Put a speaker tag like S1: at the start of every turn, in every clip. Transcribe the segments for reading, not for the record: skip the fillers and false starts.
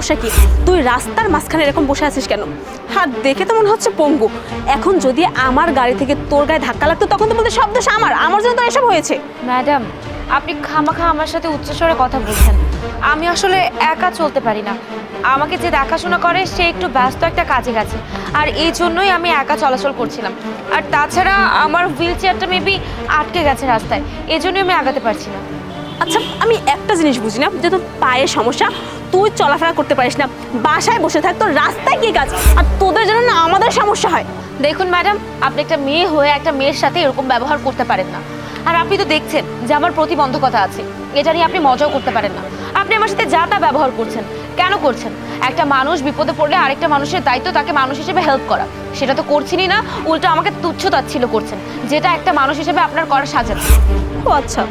S1: সমস্যা কি? তুই রাস্তার মাঝখানে এরকম বসে আছিস কেন? হাত দেখে তো মনে হচ্ছে পঙ্গু। এখন যদি আমার গাড়ি থেকে তোর গায়ে ধাক্কা লাগতো তখন তো বলতে সব দোষ আমার জন্য তো এসব হয়েছে।
S2: ম্যাডাম, আপনি খামাখা আমার সাথে উচ্চস্বরে কথা বলছেন। আমি আসলে একা চলতে পারি না। আমাকে যে দেখাশোনা করে সে একটু ব্যস্ত একটা কাজে গেছে, আর এই জন্যই আমি একা চলাচল করছিলাম। আর তাছাড়া আমার হুইল চেয়ারটা মেবি আটকে গেছে রাস্তায়, এই জন্যই আমি আগাতে পারছি না।
S1: আচ্ছা, আমি একটা জিনিস বুঝি না, যে তোর পায়ের সমস্যা, তুই চলাফেরা করতে পারিস না, বাসায় বসে থাক, তোর রাস্তায় কি কাজ? আর তোদের জন্য না আমাদের সমস্যা হয়।
S2: দেখুন ম্যাডাম, আপনি একটা মেয়ে হয়ে একটা মেয়ের সাথে এরকম ব্যবহার করতে পারেন না। আর আপনি তো দেখছেন যে আমার প্রতিবন্ধকতা আছে, এটা নিয়ে আপনি মজাও করতে পারেন না। আপনি আমার সাথে যা তা ব্যবহার করছেন। কেন করছেন? একটা মানুষ বিপদে পড়লে আরেকটা মানুষের দায়িত্ব তাকে মানুষ হিসেবে হেল্প করা, সেটা তো করছেনই না, উল্টো আমাকে তুচ্ছ তাচ্ছিল্য করছেন, যেটা একটা মানুষ হিসেবে আপনার করা সাজে না।
S1: ও আচ্ছা,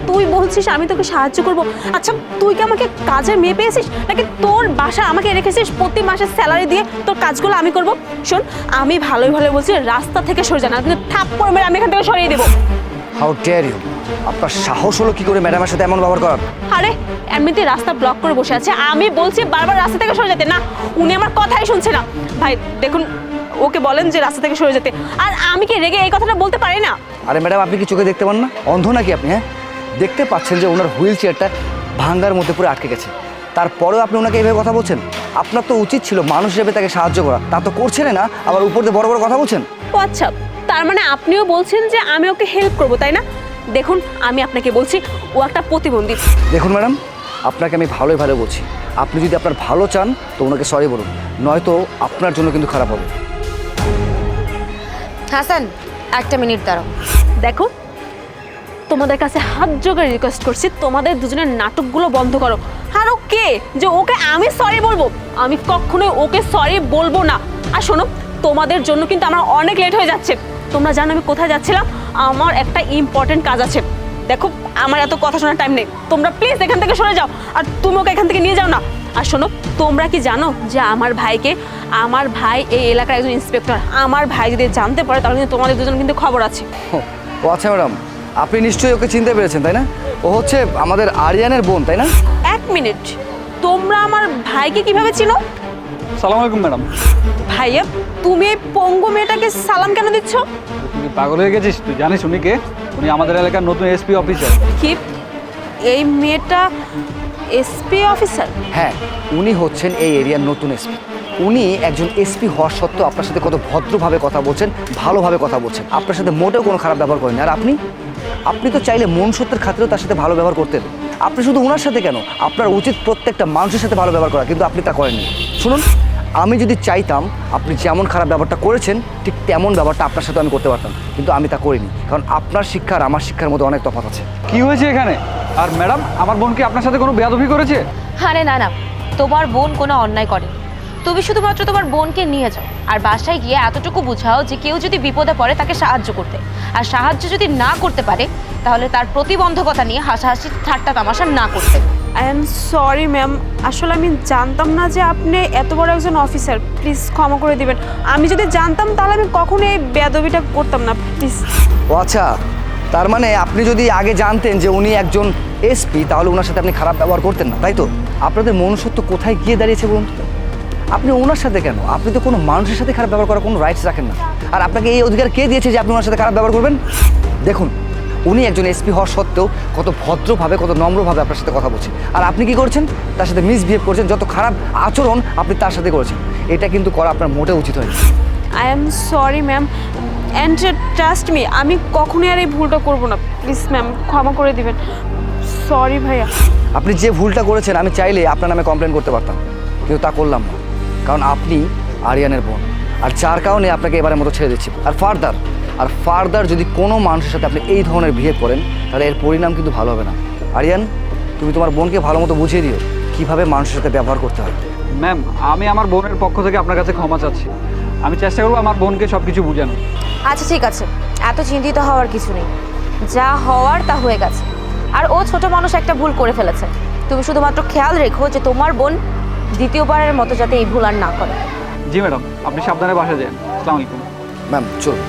S1: তুই বলছিস আমি তোকে সাহায্য করব? আচ্ছা, তুই কি আমাকে কাজের মেয়ে পেয়েছিস, নাকি তোর বাসায় আমাকে রেখেছিস প্রতি মাসে স্যালারি দিয়ে তোর কাজগুলো আমি করব? শোন, আমি ভালোই ভালো বলছি, রাস্তা থেকে সরে যা, না কিন্তু থাপ্পড় মেরে আমি এখান থেকে সরিয়ে দেবো।
S3: How dare you! আপনার সাহস হলো কি করে ম্যাডামের সাথে এমন ব্যবহার করার?
S1: আরে এমনিতে রাস্তা ব্লক করে বসে আছে, আমি বলছি বারবার রাস্তা থেকে সরে যেতে, না উনি আমার কথাই শুনছে না। ভাই দেখুন, ওকে বলেন যে রাস্তা থেকে সরে যেতে। আর আমি কি রেগে এই কথাটা বলতে পারি না?
S3: আরে ম্যাডাম, আপনি কি চোখে দেখতে পান না? অন্ধ নাকি আপনি? হ্যাঁ, দেখতে পাচ্ছেন যে ওনার হুইল চেয়ারটা ভাঙ্গার মধ্যে পুরো আটকে গেছে, তারপরেও আপনি ওনাকে এইভাবে কথা বলছেন? আপনার তো উচিত ছিল মানুষ হিসেবে তাকে সাহায্য করা, তা তো করছেন না, আবার উপর দিয়ে বড় বড় কথা বলছেন।
S1: ও আচ্ছা, তার মানে আপনিও বলছেন যে আমি ওকে হেল্প করবো, তাই না? দেখুন, আমি আপনাকে বলছি, ও একটা প্রতিবন্ধী।
S3: দেখুন ম্যাডাম, আপনাকে আমি ভালোই ভালো বলছি, আপনি যদি আপনার ভালো চান তো ওনাকে সরি বলুন, নয়তো আপনার জন্য কিন্তু খারাপ হবে।
S2: হাসান, একটা মিনিট দাঁড়াও।
S1: দেখো, তোমাদের কাছে হাত জোগাড় রিকোয়েস্ট করছি, তোমাদের দুজনের নাটকগুলো বন্ধ করো। আর ওকে যে ওকে আমি সরি বলবো, আমি কখনোই ওকে সরি বলবো না। আর শোনো, তোমাদের জন্য কিন্তু আমার অনেক লেট হয়ে যাচ্ছে। তোমরা জানো আমি কোথায় যাচ্ছিলাম? আমার একটা ইম্পর্টেন্ট কাজ আছে। দেখো, আমার এত কথা শোনার টাইম নেই, তোমরা প্লিজ এখান থেকে সরে যাও। আর তুমি ওকে এখান থেকে নিয়ে যাও না। আর শোনো, তোমরা কি জানো যে আমার ভাই এই এলাকার একজন ইন্সপেক্টর। আমার ভাই যদি জানতে পারে তাহলে কিন্তু তোমাদের দুজন কিন্তু খবর আছে।
S3: ও আচ্ছা ম্যাডাম, আপনি নিশ্চয়ই ওকে চিনতে পেরেছেন তাই না? ও হচ্ছে আমাদের আরিয়ানের বোন, তাই না?
S1: এক মিনিট, তোমরা আমার ভাইকে কিভাবে চিনো?
S4: সালাম আলাইকুম ম্যাডাম।
S1: ভাইয়া, তুমি এই পঙ্গু মেয়েটাকে সালাম কেন দিচ্ছ?
S4: তুই পাগল হয়ে গেছিস? তুই জানিস উনি কে? উনি আমাদের এলাকার নতুন এসপি অফিসার।
S1: কি, এই মেয়েটা এসপি অফিসার?
S3: হ্যাঁ, উনি হচ্ছেন এই এরিয়ার নতুন এসপি। উনি একজন এসপি হওয়ার সত্ত্বেও আপনার সাথে কত ভদ্রভাবে কথা বলছেন, ভালোভাবে কথা বলছেন, আপনার সাথে মোটেও কোনো খারাপ ব্যবহার করেন। আর আপনি তো চাইলে মন সত্যের খাতিরেও তার সাথে ভালো ব্যবহার করতেন। আপনি শুধু ওনার সাথে কেন, আপনার উচিত প্রত্যেকটা মানুষের সাথে ভালো ব্যবহার করা, কিন্তু আপনি তা করেননি। শুনুন, আমি যদি চাইতাম আপনি যেমন খারাপ ব্যবহারটা করেছেন ঠিক তেমন ব্যবহারটা আপনার সাথে আমি করতে পারতাম, কিন্তু আমি তা করিনি, কারণ আপনার শিক্ষা আর আমার শিক্ষার মধ্যে অনেক তফাৎ আছে।
S4: কি হয়েছে এখানে? আর ম্যাডাম, আমার বোন কি আপনার সাথে কোনো বেয়াদবি করেছে?
S2: আরে না না, তোমার বোন কোনো অন্যায় করেনি। তুমি শুধুমাত্র তোমার বোনকে নিয়ে যাও, আর বাসায় গিয়ে এতটুকু বুঝাও যে কেউ যদি বিপদে পড়ে তাকে সাহায্য করতে, আর সাহায্য যদি না করতে পারে তাহলে তার প্রতিবন্ধকতা নিয়ে হাসাহাসি ঠাট্টা তামাশা না করতে।
S1: আই এম সরি ম্যাম, আসলে আমি জানতাম না যে আপনি এত বড় একজন অফিসার। প্লিজ ক্ষমা করে দিবেন। আমি যদি জানতাম তাহলে আমি কখনো এই বেয়াদবিটা করতাম না, প্লিজ।
S3: ও আচ্ছা, তার মানে আপনি যদি আগে জানতেন যে উনি একজন এসপি তাহলে ওনার সাথে আপনি খারাপ ব্যবহার করতেন না, তাই তো? আপনাদের মনুষ্যত্ব কোথায় গিয়ে দাঁড়িয়েছে বলুন তো? আপনি ওনার সাথে কেন? আপনি তো কোনো মানুষের সাথে খারাপ ব্যবহার করার কোনো রাইটস রাখেন না। আর আপনাকে এই অধিকার কে দিয়েছে যে আপনি ওনার সাথে খারাপ ব্যবহার করবেন? দেখুন, উনি একজন এসপি হওয়ার সত্ত্বেও কত ভদ্রভাবে, কত নম্রভাবে আপনার সাথে কথা বলছেন, আর আপনি কি করছেন? তার সাথে মিসবিহেভ করছেন, যত খারাপ আচরণ আপনি তার সাথে করেছেন। এটা কিন্তু করা আপনার মোটেও উচিত হয়নি।
S1: I am sorry ma'am, and trust me, আমি কখনোই আর এই ভুলটা করবো না। প্লিজ ম্যাম, ক্ষমা করে দিবেন। সরি ভাইয়া।
S3: আপনি যে ভুলটা করেছেন আমি চাইলে আপনার নামে কমপ্লেন করতে পারতাম, কিন্তু তা করলাম না, কারণ আপনি আরিয়ানের বোন, আর যার কারণে আপনাকে এবারের মতো ছেড়ে দিচ্ছি। আর ফার্দার যদি কোনো মানুষের সাথে আপনি এই ধরনের বিহেভ করেন তাহলে এর পরিণাম কিন্তু ভালো হবে না। আরিয়ান, তুমি তোমার বোনকে ভালো মতো বুঝিয়ে দিও কীভাবে মানুষের সাথে ব্যবহার করতে হয়।
S4: ম্যাম, আমি আমার বোনের পক্ষ থেকে আপনার কাছে ক্ষমা চাচ্ছি। আমি চেষ্টা করবো আমার বোনকে সব কিছু বোঝানো।
S2: আচ্ছা ঠিক আছে, এত চিন্তিত হওয়ার কিছু নেই, যা হওয়ার তা হয়ে গেছে। আর ও ছোট মানুষ একটা ভুল করে ফেলেছে, তুমি শুধুমাত্র খেয়াল রেখো যে তোমার বোন দ্বিতীয়বারের মতো যাতে এই ভুল আর না করে।
S4: জি ম্যাডাম, আপনি সাবধানে বাসা যান। আসসালামু আলাইকুম।
S3: ম্যাম চলুন।